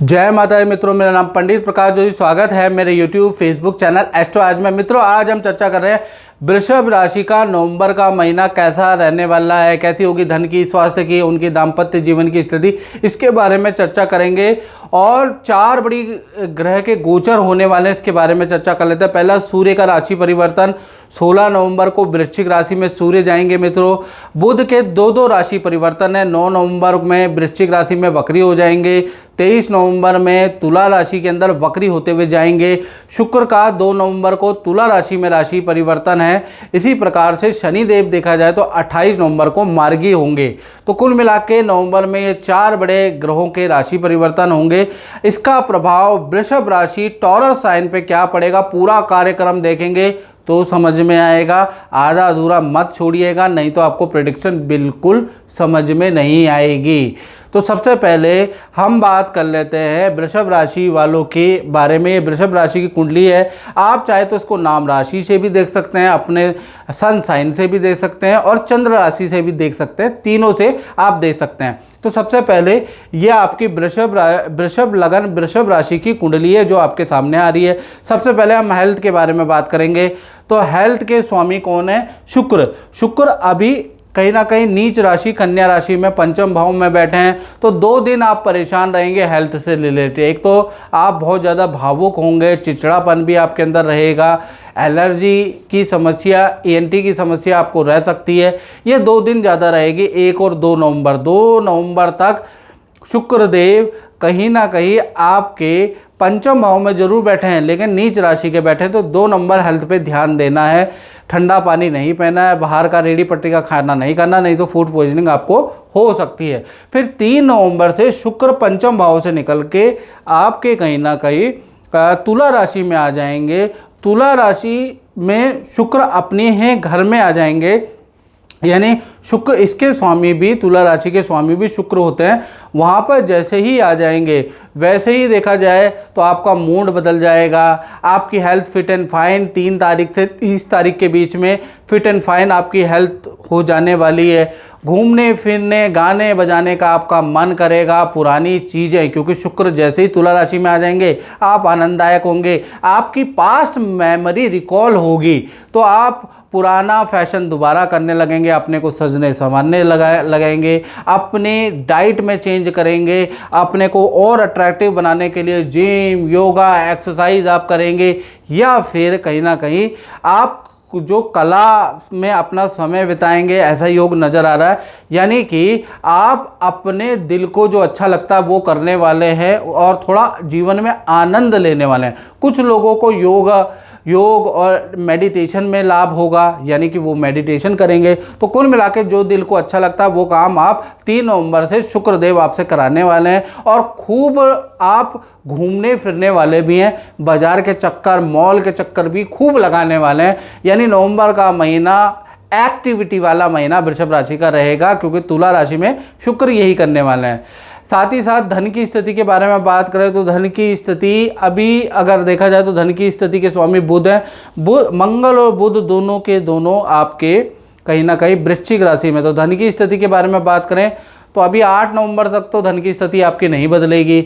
जय माता दी मित्रों, मेरा नाम पंडित प्रकाश जोशी। स्वागत है मेरे YouTube फेसबुक चैनल एस्ट्रो आज में। मित्रों, आज हम चर्चा कर रहे हैं वृषभ राशि का नवंबर का महीना कैसा रहने वाला है, कैसी होगी धन की, स्वास्थ्य की, उनकी दाम्पत्य जीवन की स्थिति, इसके बारे में चर्चा करेंगे। और 4 बड़ी ग्रह के गोचर होने वाले हैं, इसके बारे में चर्चा कर लेते हैं। पहला, सूर्य का राशि परिवर्तन। 16 नवंबर को वृश्चिक राशि में सूर्य जाएंगे। मित्रों, बुध के दो राशि परिवर्तन है। 9 नवंबर में वृश्चिक राशि में वक्री हो जाएंगे। 23 नवंबर में तुला राशि के अंदर वक्री होते हुए जाएंगे। शुक्र का 2 नवंबर को तुला राशि में राशि परिवर्तन है। इसी प्रकार से शनिदेव देखा जाए तो 28 नवंबर को मार्गी होंगे। तो कुल मिला के नवंबर में ये 4 बड़े ग्रहों के राशि परिवर्तन होंगे। इसका प्रभाव वृषभ राशि टॉरस साइन पे क्या पड़ेगा, पूरा कार्यक्रम देखेंगे तो समझ में आएगा। आधा अधूरा मत छोड़िएगा, नहीं तो आपको प्रेडिक्शन बिल्कुल समझ में नहीं आएगी। तो सबसे पहले हम बात कर लेते हैं वृषभ राशि वालों के बारे में। वृषभ राशि की कुंडली है। आप चाहे तो इसको नाम राशि से भी देख सकते हैं, अपने सन साइन से भी देख सकते हैं और चंद्र राशि से भी देख सकते हैं। तीनों से आप देख सकते हैं। तो सबसे पहले ये आपकी वृषभ राशि की कुंडली है जो आपके सामने आ रही है। सबसे पहले हम हेल्थ के बारे में बात करेंगे। तो हेल्थ के स्वामी कौन है? शुक्र अभी कहीं ना कहीं नीच राशि कन्या राशि में पंचम भाव में बैठे हैं। तो 2 दिन आप परेशान रहेंगे हेल्थ से रिलेटेड। एक तो आप बहुत ज़्यादा भावुक होंगे, चिड़चिड़ापन भी आपके अंदर रहेगा, एलर्जी की समस्या, ENT की समस्या आपको रह सकती है। ये 2 दिन ज़्यादा रहेगी, 1 और 2 नवंबर। 2 नवंबर तक शुक्रदेव कहीं ना कहीं आपके पंचम भाव में जरूर बैठे हैं, लेकिन नीच राशि के बैठे हैं। तो 2 नंबर हेल्थ पे ध्यान देना है। ठंडा पानी नहीं पीना है, बाहर का रेडी पट्टी का खाना नहीं करना, नहीं तो फूड पॉइजनिंग आपको हो सकती है। फिर 3 नवंबर से शुक्र पंचम भाव से निकल के आपके कहीं ना कहीं तुला राशि में आ जाएंगे। तुला राशि में शुक्र अपने हैं घर में आ जाएंगे, यानी शुक्र, इसके स्वामी भी, तुला राशि के स्वामी भी शुक्र होते हैं। वहाँ पर जैसे ही आ जाएंगे वैसे ही देखा जाए तो आपका मूड बदल जाएगा। आपकी हेल्थ फिट एंड फाइन 3 तारीख से 30 तारीख के बीच में फिट एंड फाइन आपकी हेल्थ हो जाने वाली है। घूमने फिरने, गाने बजाने का आपका मन करेगा। पुरानी चीज़ें, क्योंकि शुक्र जैसे ही तुला राशि में आ जाएंगे आप आनंददायक होंगे। आपकी पास्ट मेमोरी रिकॉल होगी तो आप पुराना फैशन दोबारा करने लगेंगे, अपने को सजने संवारने लगेंगे, अपने डाइट में चेंज करेंगे, अपने को और अट्रैक्टिव बनाने के लिए जिम, योगा, एक्सरसाइज आप करेंगे। या फिर कहीं ना कहीं आप जो कला में अपना समय बिताएंगे, ऐसा योग नज़र आ रहा है। यानी कि आप अपने दिल को जो अच्छा लगता है वो करने वाले हैं और थोड़ा जीवन में आनंद लेने वाले हैं। कुछ लोगों को योग और मेडिटेशन में लाभ होगा, यानी कि वो मेडिटेशन करेंगे। तो कुल मिला के जो दिल को अच्छा लगता है वो काम आप 3 नवंबर से शुक्रदेव आपसे कराने वाले हैं। और खूब आप घूमने फिरने वाले भी हैं, बाजार के चक्कर, मॉल के चक्कर भी खूब लगाने वाले हैं। यानी नवंबर का महीना एक्टिविटी वाला महीना वृषभ राशि का रहेगा, क्योंकि तुला राशि में शुक्र यही करने वाले हैं। साथ ही साथ धन की स्थिति के बारे में बात करें तो धन की स्थिति अभी अगर देखा जाए तो धन की स्थिति के स्वामी बुध हैं। मंगल और बुध दोनों के दोनों आपके कहीं ना कहीं वृश्चिक राशि में। तो धन की स्थिति के बारे में बात करें तो अभी 8 नवंबर तक तो धन की स्थिति आपकी नहीं बदलेगी।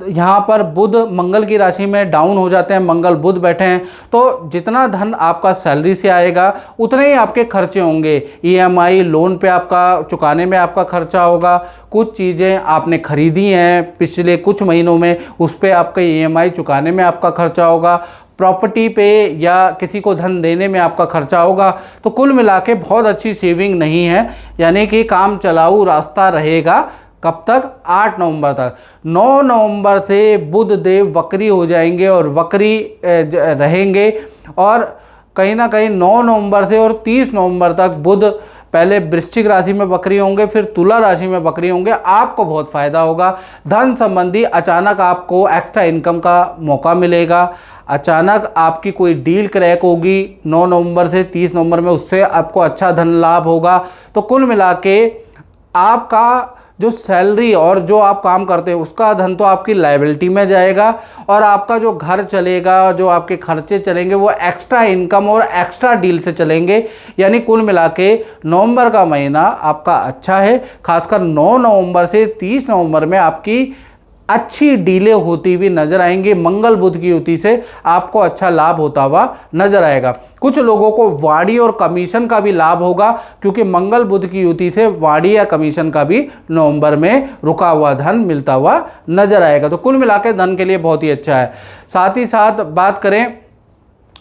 यहाँ पर बुध मंगल की राशि में डाउन हो जाते हैं, मंगल बुध बैठे हैं। तो जितना धन आपका सैलरी से आएगा उतने ही आपके खर्चे होंगे। EMI लोन पे आपका चुकाने में आपका खर्चा होगा। कुछ चीज़ें आपने खरीदी हैं पिछले कुछ महीनों में, उस पर आपका EMI चुकाने में आपका खर्चा होगा। प्रॉपर्टी पे या किसी को धन देने में आपका खर्चा होगा। तो कुल मिला के बहुत अच्छी सेविंग नहीं है, यानी कि काम चलाऊ रास्ता रहेगा। कब तक? 8 नवंबर तक। 9 नवंबर से बुध देव वक्री हो जाएंगे और वक्री रहेंगे। और कहीं ना कहीं 9 नवंबर से और 30 नवंबर तक बुध पहले वृश्चिक राशि में वक्री होंगे, फिर तुला राशि में वक्री होंगे। आपको बहुत फ़ायदा होगा। धन संबंधी अचानक आपको एक्स्ट्रा इनकम का मौका मिलेगा। अचानक आपकी कोई डील क्रैक होगी 9 नवंबर से 30 नवंबर में, उससे आपको अच्छा धन लाभ होगा। तो कुल मिला के आपका जो सैलरी और जो आप काम करते हैं उसका धन तो आपकी लायबिलिटी में जाएगा, और आपका जो घर चलेगा, जो आपके खर्चे चलेंगे वो एक्स्ट्रा इनकम और एक्स्ट्रा डील से चलेंगे। यानी कुल मिला के नवंबर का महीना आपका अच्छा है। खासकर 9 नवंबर से 30 नवंबर में आपकी अच्छी डीले होती हुई नजर आएंगी। मंगल बुध की युति से आपको अच्छा लाभ होता हुआ नजर आएगा। कुछ लोगों को वाणी और कमीशन का भी लाभ होगा, क्योंकि मंगल बुध की युति से वाणी या कमीशन का भी नवंबर में रुका हुआ धन मिलता हुआ नजर आएगा। तो कुल मिलाकर धन के लिए बहुत ही अच्छा है। साथ ही साथ बात करें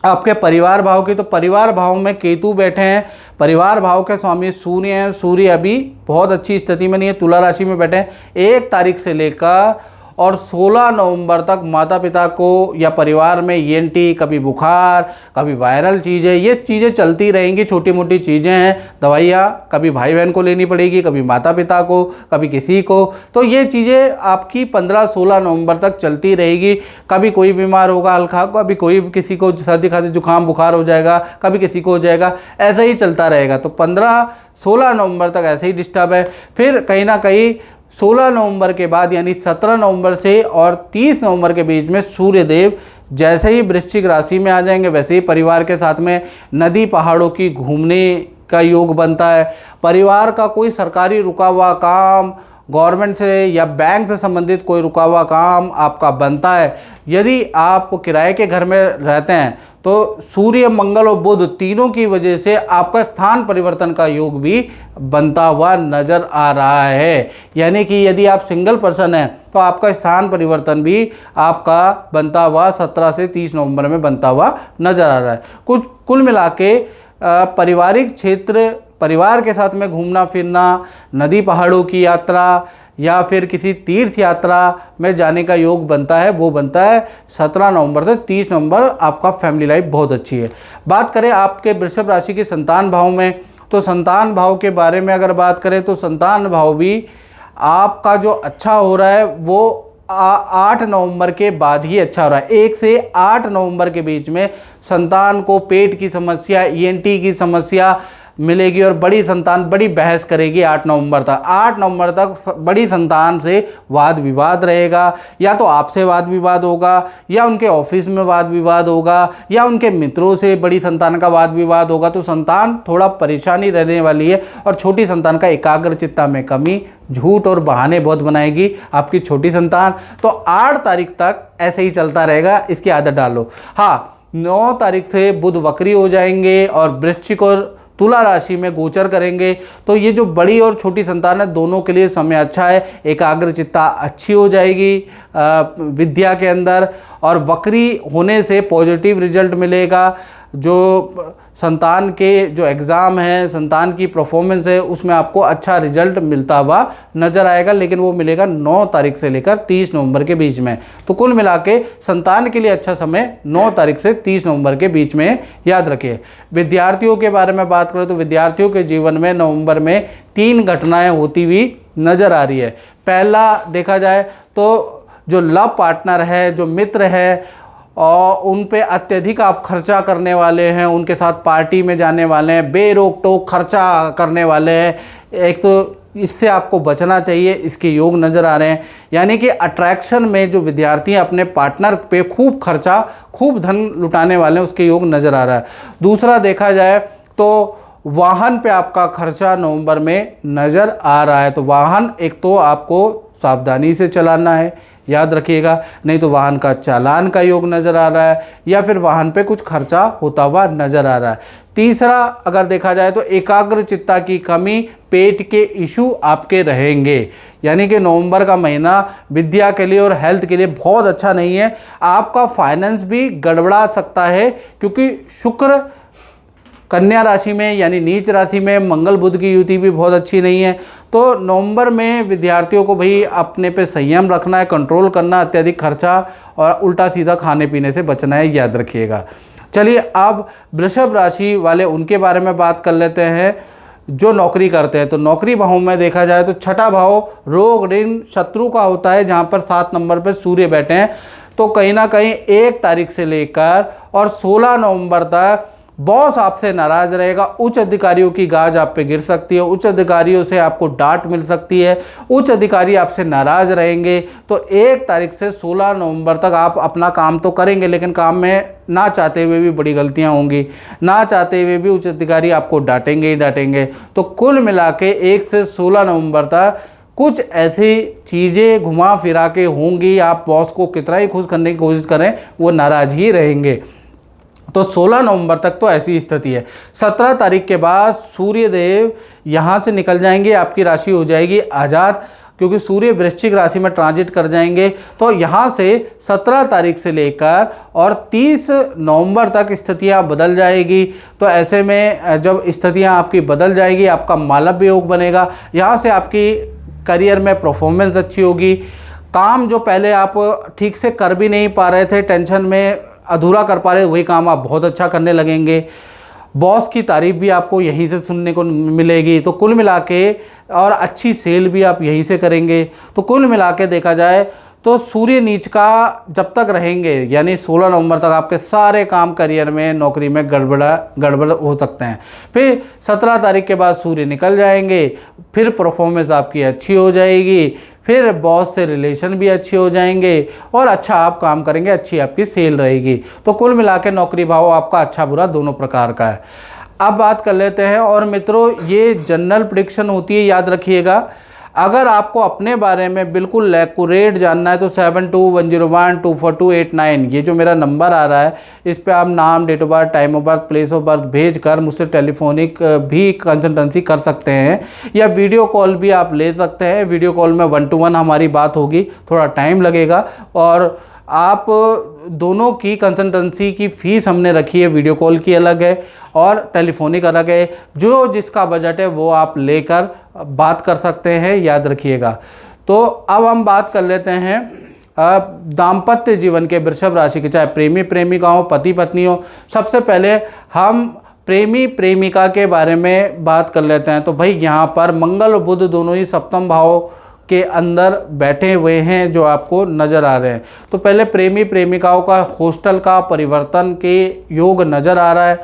आपके परिवार भाव की, तो परिवार भाव में केतु बैठे हैं। परिवार भाव के स्वामी सूर्य हैं। सूर्य अभी बहुत अच्छी स्थिति में नहीं है, तुला राशि में बैठे हैं। 1 तारीख से लेकर और 16 नवंबर तक माता पिता को या परिवार में ईएनटी, कभी बुखार, कभी वायरल चीज़ें, ये चीज़ें चलती रहेंगी। छोटी मोटी चीज़ें हैं, दवाइयाँ कभी भाई बहन को लेनी पड़ेगी, कभी माता पिता को, कभी किसी को। तो ये चीज़ें आपकी 15-16 नवंबर तक चलती रहेगी। कभी कोई बीमार होगा हल्का, कभी कोई किसी को सर्दी खांसी जुकाम बुखार हो जाएगा, कभी किसी को हो जाएगा, ऐसा ही चलता रहेगा। तो 15-16 नवंबर तक ऐसे ही डिस्टर्ब है। फिर कहीं ना कहीं 16 नवंबर के बाद यानी 17 नवंबर से और 30 नवंबर के बीच में सूर्यदेव जैसे ही वृश्चिक राशि में आ जाएंगे, वैसे ही परिवार के साथ में नदी पहाड़ों की घूमने का योग बनता है। परिवार का कोई सरकारी रुका हुआ काम, गवर्नमेंट से या बैंक से संबंधित कोई रुका हुआ काम आपका बनता है। यदि आप किराए के घर में रहते हैं तो सूर्य, मंगल और बुध तीनों की वजह से आपका स्थान परिवर्तन का योग भी बनता हुआ नजर आ रहा है। यानी कि यदि आप सिंगल पर्सन हैं तो आपका स्थान परिवर्तन भी आपका बनता हुआ 17 से 30 नवंबर में बनता हुआ नजर आ रहा है। कुल मिला के पारिवारिक क्षेत्र, परिवार के साथ में घूमना फिरना, नदी पहाड़ों की यात्रा या फिर किसी तीर्थ यात्रा में जाने का योग बनता है, वो बनता है 17 नवंबर से 30 नवंबर। आपका फैमिली लाइफ बहुत अच्छी है। बात करें आपके वृषभ राशि के संतान भाव में, तो संतान भाव के बारे में अगर बात करें तो संतान भाव भी आपका जो अच्छा हो रहा है वो 8 नवंबर के बाद ही अच्छा हो रहा है। 1 से 8 नवंबर के बीच में संतान को पेट की समस्या, ईएनटी की समस्या मिलेगी और बड़ी संतान बड़ी बहस करेगी 8 नवंबर तक। 8 नवंबर तक बड़ी संतान से वाद विवाद रहेगा, या तो आपसे वाद विवाद होगा, या उनके ऑफिस में वाद विवाद होगा, या उनके मित्रों से बड़ी संतान का वाद विवाद होगा। तो संतान थोड़ा परेशानी रहने वाली है। और छोटी संतान का एकाग्रचित्ता में कमी, झूठ और बहाने बहुत बनाएगी आपकी छोटी संतान। तो 8 तारीख तक ऐसे ही चलता रहेगा, इसकी आदत डालो। हाँ, 9 तारीख से बुध वक्री हो जाएंगे और वृश्चिक और तुला राशि में गोचर करेंगे। तो ये जो बड़ी और छोटी संतान है दोनों के लिए समय अच्छा है। एकाग्रचित्ता अच्छी हो जाएगी विद्या के अंदर, और वक्री होने से पॉजिटिव रिजल्ट मिलेगा। जो संतान के जो एग्ज़ाम है, संतान की परफॉर्मेंस है, उसमें आपको अच्छा रिजल्ट मिलता हुआ नज़र आएगा, लेकिन वो मिलेगा 9 तारीख से लेकर 30 नवंबर के बीच में। तो कुल मिला के संतान के लिए अच्छा समय 9 तारीख से 30 नवंबर के बीच में, याद रखिए। विद्यार्थियों के बारे में बात करें तो विद्यार्थियों के जीवन में नवंबर में 3 घटनाएं होती हुई नज़र आ रही है। पहला देखा जाए तो जो लव पार्टनर है, जो मित्र है, और उन पे अत्यधिक आप खर्चा करने वाले हैं, उनके साथ पार्टी में जाने वाले हैं, बेरोक टोक खर्चा करने वाले हैं। एक तो इससे आपको बचना चाहिए, इसके योग नज़र आ रहे हैं। यानी कि अट्रैक्शन में जो विद्यार्थी अपने पार्टनर पे खूब खर्चा, खूब धन लुटाने वाले हैं, उसके योग नज़र आ रहा है। दूसरा देखा जाए तो वाहन पे आपका खर्चा नवंबर में नज़र आ रहा है। तो वाहन एक तो आपको सावधानी से चलाना है, याद रखिएगा, नहीं तो वाहन का चालान का योग नज़र आ रहा है, या फिर वाहन पे कुछ खर्चा होता हुआ नज़र आ रहा है। तीसरा अगर देखा जाए तो एकाग्रचित्ता की कमी, पेट के इशू आपके रहेंगे। यानी कि नवंबर का महीना विद्या के लिए और हेल्थ के लिए बहुत अच्छा नहीं है। आपका फाइनेंस भी गड़बड़ा सकता है, क्योंकि शुक्र कन्या राशि में यानी नीच राशि में, मंगल बुध की युति भी बहुत अच्छी नहीं है। तो नवंबर में विद्यार्थियों को भाई अपने पे संयम रखना है, कंट्रोल करना, अत्यधिक खर्चा और उल्टा सीधा खाने पीने से बचना है, याद रखिएगा। चलिए अब वृषभ राशि वाले उनके बारे में बात कर लेते हैं जो नौकरी करते हैं। तो नौकरी भाव में देखा जाए तो छठा भाव रोग ऋण शत्रु का होता है, जहाँ पर 7 नंबर पर सूर्य बैठे हैं। तो कहीं ना कहीं 1 तारीख से लेकर और 16 नवंबर तक बॉस आपसे नाराज रहेगा। उच्च अधिकारियों की गाज आप पे गिर सकती है, उच्च अधिकारियों से आपको डांट मिल सकती है, उच्च अधिकारी आपसे नाराज रहेंगे। तो 1 तारीख से 16 नवंबर तक आप अपना काम तो करेंगे, लेकिन काम में ना चाहते हुए भी बड़ी गलतियां होंगी, ना चाहते हुए भी उच्च अधिकारी आपको डांटेंगे ही डांटेंगे। तो कुल मिला के 1 से 16 नवंबर तक कुछ ऐसी चीज़ें घुमा फिरा के होंगी, आप बॉस को कितना ही खुश करने की कोशिश करें वो नाराज़ ही रहेंगे। तो 16 नवंबर तक तो ऐसी स्थिति है। 17 तारीख के बाद सूर्य देव यहाँ से निकल जाएंगे, आपकी राशि हो जाएगी आज़ाद, क्योंकि सूर्य वृश्चिक राशि में ट्रांजिट कर जाएंगे। तो यहाँ से 17 तारीख से लेकर और 30 नवंबर तक स्थितियाँ बदल जाएगी। तो ऐसे में जब स्थितियाँ आपकी बदल जाएगी, आपका मालव्य योग बनेगा। यहाँ से आपकी करियर में परफॉर्मेंस अच्छी होगी। काम जो पहले आप ठीक से कर भी नहीं पा रहे थे, टेंशन में अधूरा कर पा रहे, वही काम आप बहुत अच्छा करने लगेंगे। बॉस की तारीफ भी आपको यहीं से सुनने को मिलेगी। तो कुल मिला के और अच्छी सेल भी आप यहीं से करेंगे। तो कुल मिला के देखा जाए तो सूर्य नीच का जब तक रहेंगे, यानी 16 नवंबर तक आपके सारे काम करियर में, नौकरी में गड़बड़ हो सकते हैं। फिर 17 तारीख के बाद सूर्य निकल जाएंगे, फिर परफॉर्मेंस आपकी अच्छी हो जाएगी, फिर बॉस से रिलेशन भी अच्छे हो जाएंगे और अच्छा आप काम करेंगे, अच्छी आपकी सेल रहेगी। तो कुल मिला के नौकरी भाव आपका अच्छा बुरा दोनों प्रकार का है। अब बात कर लेते हैं। और मित्रों, ये जनरल प्रेडिक्शन होती है, याद रखिएगा। अगर आपको अपने बारे में बिल्कुल एक्यूरेट जानना है तो 7210124289 ये जो मेरा नंबर आ रहा है, इस पे आप नाम, date of birth, time of birth, place of birth भेज कर मुझसे टेलीफोनिक भी कंसल्टेंसी कर सकते हैं, या वीडियो कॉल भी आप ले सकते हैं। वीडियो कॉल में 1 to 1 हमारी बात होगी, थोड़ा टाइम लगेगा। और आप दोनों की कंसल्टेंसी की फ़ीस हमने रखी है, वीडियो कॉल की अलग है और टेलीफोनिक अलग है। जो जिसका बजट है वो आप लेकर बात कर सकते हैं, याद रखिएगा। तो अब हम बात कर लेते हैं दाम्पत्य जीवन के वृषभ राशि के, चाहे प्रेमी प्रेमिका हो, पति पत्नी हो। सबसे पहले हम प्रेमी प्रेमिका के बारे में बात कर लेते हैं। तो भाई यहाँ पर मंगल और बुध दोनों ही सप्तम भाव के अंदर बैठे हुए हैं, जो आपको नज़र आ रहे हैं। तो पहले प्रेमी प्रेमिकाओं का हॉस्टल का परिवर्तन के योग नज़र आ रहा है।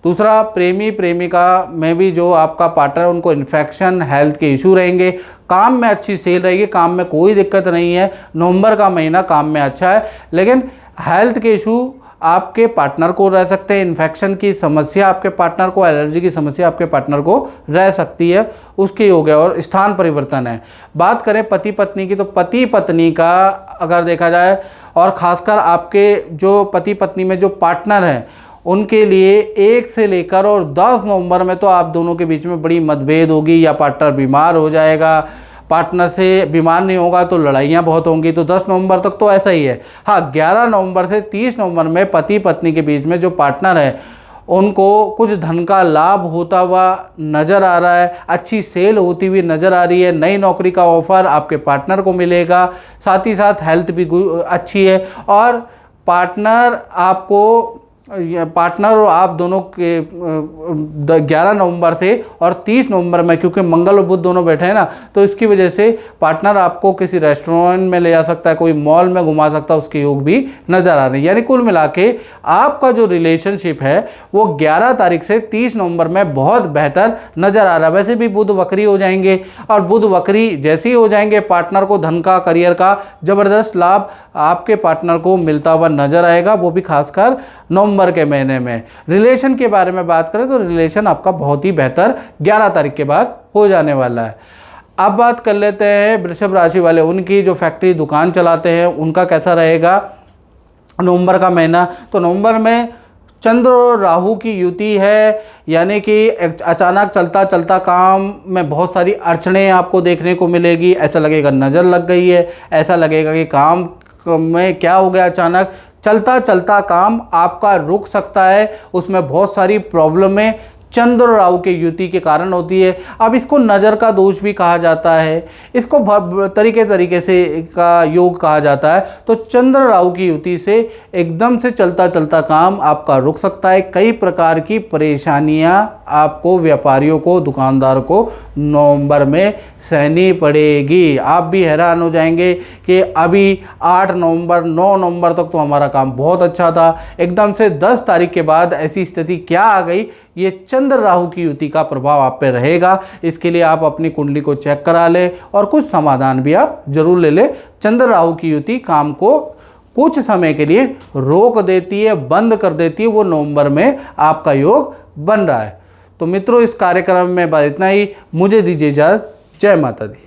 दूसरा, प्रेमी प्रेमिका में भी जो आपका पार्टनर, उनको इन्फेक्शन, हेल्थ के इशू रहेंगे। काम में अच्छी सेल रहेगी, काम में कोई दिक्कत नहीं है। नवंबर का महीना काम में अच्छा है, लेकिन हेल्थ के इशू आपके पार्टनर को रह सकते हैं। इन्फेक्शन की समस्या आपके पार्टनर को, एलर्जी की समस्या आपके पार्टनर को रह सकती है, उसके योग है। और स्थान परिवर्तन है। बात करें पति पत्नी की, तो पति पत्नी का अगर देखा जाए, और ख़ासकर आपके जो पति पत्नी में जो पार्टनर हैं, उनके लिए 1 से लेकर और 10 नवंबर में तो आप दोनों के बीच में बड़ी मतभेद होगी, या पार्टनर बीमार हो जाएगा। पार्टनर से बीमार नहीं होगा तो लड़ाइयाँ बहुत होंगी। तो 10 नवंबर तक तो ऐसा ही है। हाँ, 11 नवंबर से 30 नवंबर में पति पत्नी के बीच में जो पार्टनर है, उनको कुछ धन का लाभ होता हुआ नज़र आ रहा है, अच्छी सेल होती हुई नज़र आ रही है। नई नौकरी का ऑफ़र आपके पार्टनर को मिलेगा। साथ ही साथ हेल्थ भी अच्छी है। और पार्टनर और आप दोनों के 11 नवंबर से और 30 नवंबर में, क्योंकि मंगल और बुध दोनों बैठे हैं ना, तो इसकी वजह से पार्टनर आपको किसी रेस्टोरेंट में ले जा सकता है, कोई मॉल में घुमा सकता है, उसके योग भी नज़र आ रहे हैं। यानी कुल मिला के आपका जो रिलेशनशिप है वो 11 तारीख से 30 नवंबर में बहुत बेहतर नज़र आ रहा है। वैसे भी बुध वक्री हो जाएंगे, और बुध वक्री जैसे ही हो जाएंगे, पार्टनर को धन का, करियर का ज़बरदस्त लाभ आपके पार्टनर को मिलता हुआ नज़र आएगा, वो भी खासकर नवंबर के महीने में। रिलेशन के बारे में बात करें तो रिलेशन आपका बहुत ही बेहतर 11 तारीख के बाद हो जाने वाला है। अब बात कर लेते हैं वृषभ राशि वाले, उनकी जो फैक्ट्री दुकान चलाते हैं, उनका कैसा रहेगा नवंबर का महीना। तो नवंबर में चंद्र और राहु की युति है, यानी कि अचानक चलता चलता काम में बहुत सारी अड़चनें आपको देखने को मिलेगी। ऐसा लगेगा नज़र लग गई है, ऐसा लगेगा कि काम में क्या हो गया, अचानक चलता चलता काम आपका रुक सकता है। उसमें बहुत सारी प्रॉब्लमें चंद्र और राहु के युति के कारण होती है। अब इसको नज़र का दोष भी कहा जाता है, इसको तरीके से का योग कहा जाता है। तो चंद्र राहु की युति से एकदम से चलता चलता काम आपका रुक सकता है। कई प्रकार की परेशानियां आपको, व्यापारियों को, दुकानदार को नवंबर में सहनी पड़ेगी। आप भी हैरान हो जाएंगे कि अभी 8 नवंबर 9 नवंबर तक तो हमारा काम बहुत अच्छा था, एकदम से 10 तारीख के बाद ऐसी स्थिति क्या आ गई। ये चंद्र राहु की युति का प्रभाव आप पे रहेगा। इसके लिए आप अपनी कुंडली को चेक करा लें और कुछ समाधान भी आप जरूर ले लें। चंद्र राहु की युति काम को कुछ समय के लिए रोक देती है, बंद कर देती है। वो नवंबर में आपका योग बन रहा है। तो मित्रों, इस कार्यक्रम में बस इतना ही। मुझे दीजिए इजाज़त। जय माता दी।